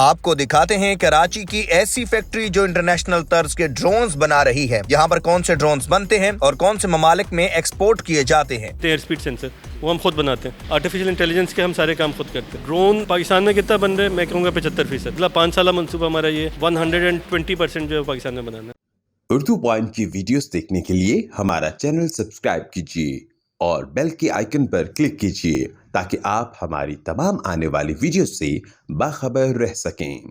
आपको दिखाते हैं कराची की ऐसी फैक्ट्री जो इंटरनेशनल तर्ज के ड्रोन्स बना रही है। यहाँ पर कौन से ड्रोन्स बनते हैं और कौन से ममालिक में एक्सपोर्ट किए जाते हैं। एयर स्पीड सेंसर वो हम खुद बनाते हैं। आर्टिफिशियल इंटेलिजेंस के हम सारे काम खुद करते हैं। ड्रोन पाकिस्तान में कितना बन रहा है, मैं कहूँगा 75%। अगला 5 साल मंसूबा हमारा ये 120% जो है पाकिस्तान में बनाना है। उर्दू पॉइंट की वीडियोस देखने के लिए हमारा चैनल सब्सक्राइब कीजिए और बेल के आइकन पर क्लिक कीजिए ताकि आप हमारी तमाम आने वाली वीडियो से बाखबर रह सकें।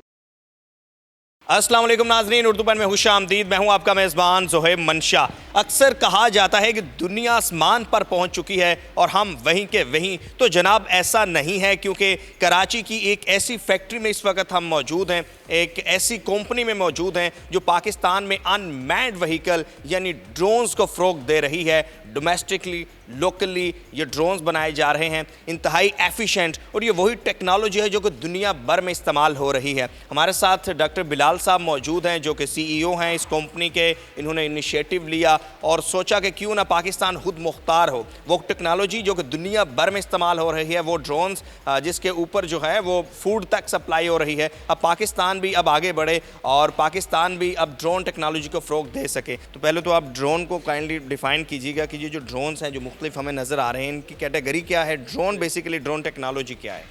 अस्सलाम वालेकुम नाज़रीन, उर्दू पॉइंट में खुशामदीद। मैं हूं आपका मेज़बान ज़ोहेब मंशा। अक्सर कहा जाता है कि दुनिया आसमान पर पहुंच चुकी है और हम वहीं के वहीं, तो जनाब ऐसा नहीं है, क्योंकि कराची की एक ऐसी फैक्ट्री में इस वक्त हम मौजूद हैं, एक ऐसी कंपनी में मौजूद हैं जो पाकिस्तान में अनमैन्ड व्हीकल यानी ड्रोन्स को फ़रोग दे रही है। डोमेस्टिकली लोकली ये ड्रोन्स बनाए जा रहे हैं, इंतहाई एफिशिएंट, और ये वही टेक्नोलॉजी है जो कि दुनिया भर में इस्तेमाल हो रही है। हमारे साथ डॉक्टर बिलाल साहब मौजूद हैं जो कि CEO हैं इस कंपनी के। इन्होंने इनिशिएटिव लिया और सोचा कि क्यों ना पाकिस्तान खुद मुख्तार हो। वो टेक्नोलॉजी जो कि दुनिया भर में इस्तेमाल हो रही है, वो ड्रोन्स जिसके ऊपर जो है वो फूड तक सप्लाई हो रही है। अब पाकिस्तान भी अब आगे बढ़े और पाकिस्तान भी अब ड्रोन टेक्नोलॉजी को फ़रोग दे सके। तो पहले तो आप ड्रोन को काइंडली डिफ़ाइन कीजिएगा कि ये जो ड्रोन्स हैं जो मुख्तलिफ हमें नज़र आ रहे हैं, इनकी कैटेगरी क्या है, ड्रोन बेसिकली ड्रोन टेक्नोलॉजी क्या है।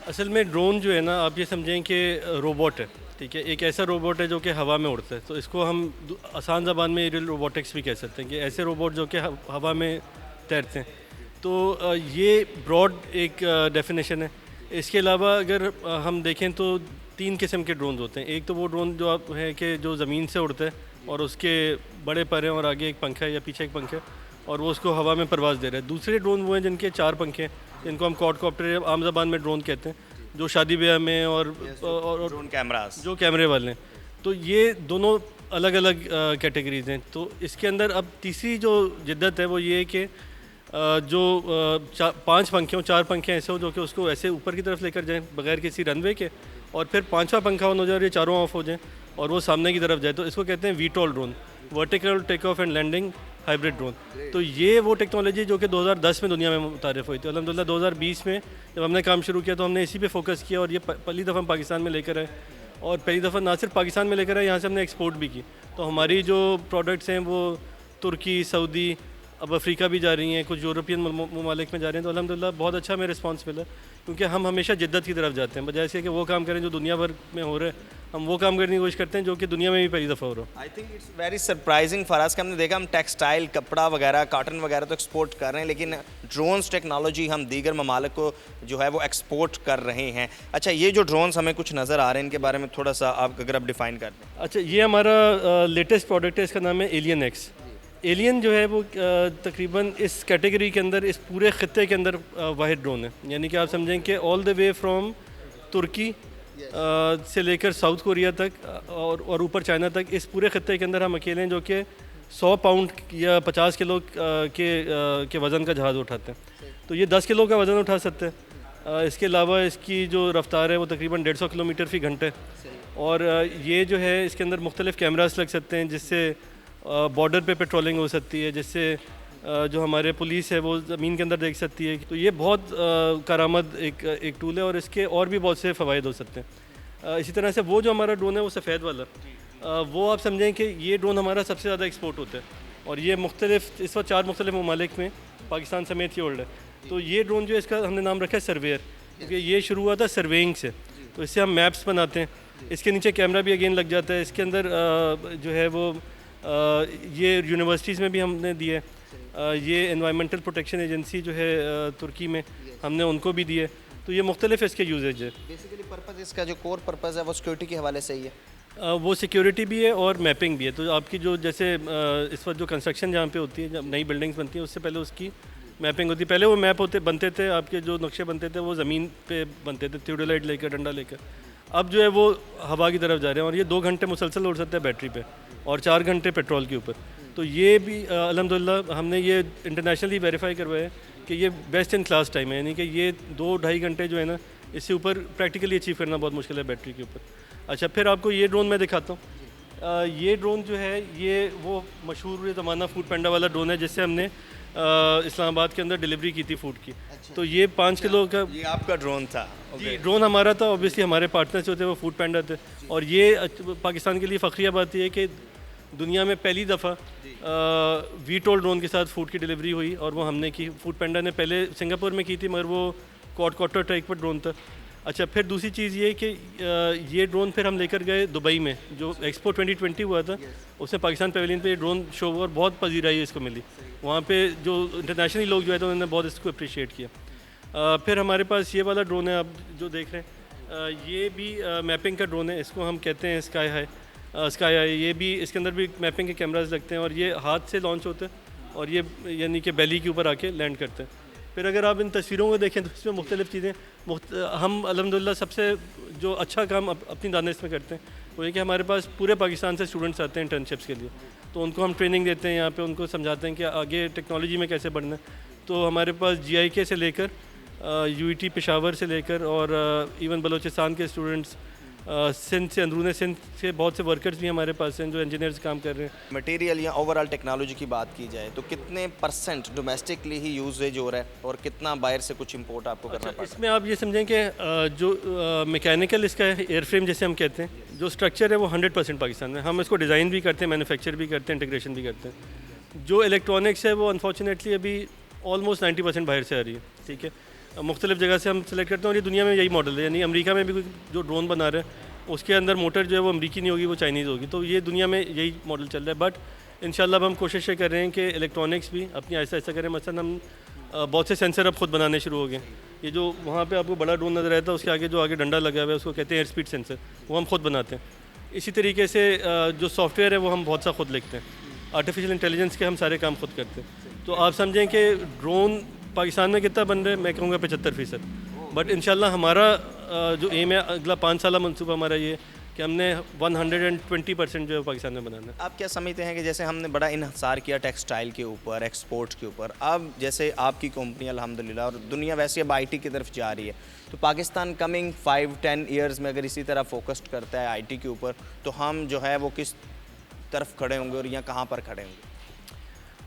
असल में ड्रोन जो है ना, आप ये समझें कि रोबोट है, ठीक है। एक ऐसा रोबोट है जो कि हवा में उड़ता है, तो इसको हम आसान ज़बान में एरियल रोबोटिक्स भी कह सकते हैं कि ऐसे रोबोट जो कि हवा में तैरते हैं। तो ये ब्रॉड एक डेफिनेशन है। इसके अलावा अगर हम देखें तो 3 किस्म के ड्रोन होते हैं। एक तो वो ड्रोन जो आप है कि जो ज़मीन से उड़ता है और उसके बड़े पर हैं और आगे एक पंखा है या पीछे एक पंखा है और वो उसको हवा में परवाज़ दे रहा है। दूसरे ड्रोन वो हैं जिनके 4 पंखे हैं, जिनको हम क्वाडकॉप्टर आम ज़बान में ड्रोन कहते हैं, जो शादी ब्याह में और ड्रोन कैमरास जो कैमरे वाले हैं। तो ये दोनों अलग अलग कैटेगरीज हैं। तो इसके अंदर अब तीसरी जो जिद्दत है वो ये है कि जो 5 पंखे हों, 4 पंखे ऐसे हो जो कि उसको ऐसे ऊपर की तरफ लेकर जाएं बगैर किसी रनवे के, और फिर 5वां पंखा ऑन हो जाए और ये चारों ऑफ हो जाएं और वो सामने की तरफ जाए। तो इसको कहते हैं VTOL drone, vertical take off and landing hybrid drone. तो ये वो टेक्नोलॉजी जो कि 2010 में दुनिया में मुतारिफ़ हुई थी। अल्हम्दुलिल्लाह 2020 में जब हमने काम शुरू किया तो हमने इसी पे फोकस किया और ये पहली दफ़ा हम पाकिस्तान में लेकर आए, और पहली दफ़ा ना सिर्फ पाकिस्तान में लेकर आए, यहाँ से हमने एक्सपोर्ट भी की। तो हमारी जो प्रोडक्ट्स हैं वो तुर्की, सऊदी, अब अफ्रीका भी जा रही हैं, कुछ यूरोपियन ममालिक में जा रहे हैं। तो अल्हम्दुलिल्लाह बहुत अच्छा हमें रिस्पांस मिला, क्योंकि हम हमेशा जिद्दत की तरफ जाते हैं, बजाय इसके कि वो काम करें जो दुनिया भर में हो रहा है। हम वो काम करने की कोशिश करते हैं जो कि दुनिया में भी पहली दफ़ा हो रहा है। I think it's very surprising for us कि हमने देखा हम टेक्सटाइल, कपड़ा वगैरह, कॉटन वगैरह तो एक्सपोर्ट कर रहे हैं, लेकिन ड्रोन्स टेक्नोलॉजी हम दीगर ममालिक को जो है वो एक्सपोर्ट कर रहे हैं। अच्छा, ये जो ड्रोन्स हमें कुछ नज़र आ रहे हैं, इनके बारे में थोड़ा सा आप अगर आप डिफ़ाइन कर दें। अच्छा, ये हमारा लेटेस्ट प्रोडक्ट है, इसका नाम है एलियन एक्स। एलियन जो है वो तकरीबन इस कैटेगरी के अंदर, इस पूरे ख़त्ते के अंदर वाहिद ड्रोन है। यानी कि आप समझें कि ऑल द वे फ्रॉम तुर्की से लेकर साउथ कोरिया तक और ऊपर चाइना तक, इस पूरे ख़त्ते के अंदर हम अकेले हैं जो कि 100 पाउंड या 50 किलो के वज़न का जहाज़ उठाते हैं। तो ये 10 किलो का वज़न उठा सकते हैं। इसके अलावा इसकी जो रफ्तार है वो तकरीबन 150 किलोमीटर फ़ी घंटे, और ये जो है इसके अंदर मुख्तलिफ़ कैमरास लग सकते हैं जिससे बॉर्डर पे पेट्रोलिंग हो सकती है, जिससे जो हमारे पुलिस है वो ज़मीन के अंदर देख सकती है। तो ये बहुत कारामद एक टूल है और इसके और भी बहुत से फ़वाइद हो सकते हैं। इसी तरह से वो जो हमारा ड्रोन है वो सफ़ेद वाला, वो आप समझें कि ये ड्रोन हमारा सबसे ज़्यादा एक्सपोर्ट होता है, और ये मुख्तलिफ इस वक्त 4 मुख्तलिफ ममालिक में पाकिस्तान समेत ही ओल्ड है। तो ये ड्रोन जो है इसका हमने नाम रखा है सर्वेयर, क्योंकि ये शुरू हुआ था सर्वेइंग से। तो इससे हम मैप्स बनाते हैं, इसके नीचे कैमरा भी अगेन लग जाता है। इसके अंदर जो है वो ये यूनिवर्सिटीज़ में भी हमने दिए, ये एनवायरमेंटल प्रोटेक्शन एजेंसी जो है तुर्की में, हमने उनको भी दिए। तो ये मुख्तलिफ इसके यूजेज है। बेसिकली पर्पज़ इसका जो कोर पर्पज़ है वो सिक्योरिटी के हवाले से ही है। वो सिक्योरिटी भी है और मैपिंग भी है। तो आपकी जो जैसे इस वक्त जो कंस्ट्रक्शन जहाँ पे होती है, जब नई बिल्डिंग्स बनती हैं, उससे पहले उसकी मैपिंग होती है। पहले वो मैप बनते थे, आपके जो नक्शे बनते थे वो ज़मीन पे बनते थे, थियोडोलाइट लेकर, डंडा लेकर। अब जो है वो हवा की तरफ जा रहे हैं, और ये 2 घंटे मुसलसल उड़ सकते हैं बैटरी पे और 4 घंटे पेट्रोल के ऊपर। तो ये भी अल्हम्दुलिल्लाह हमने ये इंटरनेशनली वेरीफाई करवाया है कि ये बेस्ट इन क्लास टाइम है। यानी कि ये 2-2.5 घंटे जो है ना, इससे ऊपर प्रैक्टिकली अचीव करना बहुत मुश्किल है बैटरी के ऊपर। अच्छा, फिर आपको ये ड्रोन मैं दिखाता हूँ। ये ड्रोन जो है ये वो मशहूर ज़माना फूड पैंडा वाला ड्रोन है, जिससे हमने इस्लामाबाद के अंदर डिलीवरी की थी फूड की। तो ये 5 किलो का ये आपका ड्रोन था। जी ड्रोन हमारा था, ऑब्वियसली हमारे पार्टनर्स जो थे वो फूड पैंडा थे। और ये पाकिस्तान के लिए फ़ख्रिया बात ये है कि दुनिया में पहली दफ़ा वीटोल ड्रोन के साथ फूड की डिलीवरी हुई और वो हमने की। फूड पैंडा ने पहले सिंगापुर में की थी मगर वो क्वाडकॉप्टर टाइप पर ड्रोन था। अच्छा, फिर दूसरी चीज़ ये कि ये ड्रोन फिर हम लेकर गए दुबई में, जो एक्सपो 2020 हुआ था उसमें पाकिस्तान पेविलियन पे ये ड्रोन शो हुआ और बहुत पजीराई इसको मिली। वहाँ पे जो इंटरनेशनली लोग जो है तो उन्होंने बहुत इसको अप्रिशिएट किया। फिर हमारे पास ये वाला ड्रोन है आप जो देख रहे हैं, ये भी मैपिंग का ड्रोन है, इसको हम कहते हैं स्काई हाई। ये भी इसके अंदर भी मैपिंग के कैमराज लगते हैं और ये हाथ से लॉन्च होते हैं और ये यानी कि बेली के ऊपर आके लैंड करते हैं। फिर अगर आप इन तस्वीरों को देखें तो इसमें मुख्तलिफ़ चीज़ें हम अल्हम्दुलिल्लाह सबसे जो अच्छा काम अपनी दानिश में करते हैं वो ये कि हमारे पास पूरे पाकिस्तान से स्टूडेंट्स आते हैं इंटर्नशिप्स के लिए। तो उनको हम ट्रेनिंग देते हैं यहाँ पे, उनको समझाते हैं कि आगे टेक्नोलॉजी में कैसे बढ़ना है। तो हमारे पास GIK से लेकर UET पेशावर से लेकर और इवन बलोचिस्तान के स्टूडेंट्स, सिंध से, अंदरून सिंध से बहुत से वर्कर्स भी हमारे पास हैं जो इंजीनियर्स काम कर रहे हैं। मटेरियल या ओवरऑल टेक्नोलॉजी की बात की जाए तो कितने % डोमेस्टिकली ही यूजेज हो रहा है और कितना बाहर से कुछ इंपोर्ट आपको करना पड़ता है? इसमें आप ये समझें कि जो मैकेनिकल इसका एयरफ्रेम जैसे हम कहते हैं, जो स्ट्रक्चर है वो 100% पाकिस्तान में। हम इसको डिज़ाइन भी करते हैं, मैन्युफैक्चर भी करते हैं, इंटीग्रेशन भी करते हैं। जो इलेक्ट्रॉनिक्स है वो अनफॉर्चुनेटली अभी ऑलमोस्ट 90% बाहर से आ रही है। ठीक है, मुख्तलिफ जगह से हम सेलेक्ट करते हैं और ये दुनिया में यही मॉडल है। यानी अमेरिका में भी कोई जो ड्रोन बना रहे हैं उसके अंदर मोटर जो है वो अमेरिकी नहीं होगी, वो चाइनीज़ होगी। तो ये दुनिया में यही मॉडल चल रहा है। बट इंशाल्लाह अब हम कोशिश कर रहे हैं कि इलेक्ट्रॉनिक्स भी अपनी ऐसा ऐसा करें। मसलन हम बहुत से सेंसर अब खुद बनाने शुरू हो गए। ये जो वहाँ पे आपको बड़ा ड्रोन नज़र आता है उसके आगे जो आगे डंडा लगा हुआ है उसको कहते हैं एयर स्पीड सेंसर, वो हम खुद बनाते हैं। इसी तरीके से जो सॉफ्टवेयर है वो हम बहुत सा खुद लिखते हैं। आर्टिफिशियल इंटेलिजेंस के हम सारे काम खुद करते हैं। तो आप समझें कि ड्रोन पाकिस्तान में कितना बन रहा है, मैं कहूँगा 75%। बट इंशाल्लाह हमारा जो एम है अगला 5 साल मंसूबा हमारा ये कि हमने 120% जो है पाकिस्तान में बनाना है। आप क्या समझते हैं कि जैसे हमने बड़ा इन्हिसार किया टेक्सटाइल के ऊपर, एक्सपोर्ट के ऊपर, अब जैसे आपकी कंपनी अल्हम्दुलिल्लाह और दुनिया वैसे अब IT की तरफ जा रही है, तो पाकिस्तान कमिंग 5-10 ईयर्स में अगर इसी तरह फोकस्ड करता है IT के ऊपर तो हम जो है वो किस तरफ खड़े होंगे और यहाँ कहाँ पर खड़े होंगे?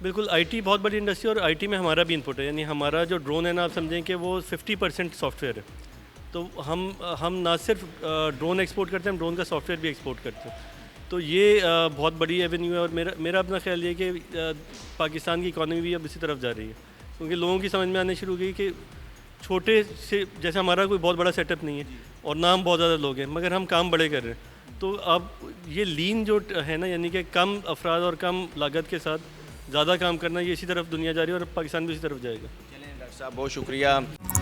बिल्कुल, IT बहुत बड़ी इंडस्ट्री और IT में हमारा भी इनपुट है। यानी हमारा जो ड्रोन है ना, आप समझें कि वो 50% सॉफ्टवेयर है। तो हम ना सिर्फ ड्रोन एक्सपोर्ट करते हैं, हम ड्रोन का सॉफ्टवेयर भी एक्सपोर्ट करते हैं। तो ये बहुत बड़ी एवेन्यू है और मेरा अपना ख्याल ये कि पाकिस्तान की इकॉनमी भी अब इसी तरफ जा रही है, क्योंकि लोगों की समझ में आने शुरू हो गई कि छोटे से, जैसे हमारा कोई बहुत बड़ा सेटअप नहीं है और ना हम बहुत ज़्यादा लोग हैं, मगर हम काम बड़े कर रहे हैं। तो अब ये लीन जो है ना, यानी कि कम अफराद और कम लागत के साथ ज़्यादा काम करना, ये इसी तरफ दुनिया जा रही है और पाकिस्तान भी इसी तरफ जाएगा। चलिए डॉक्टर साहब, बहुत शुक्रिया।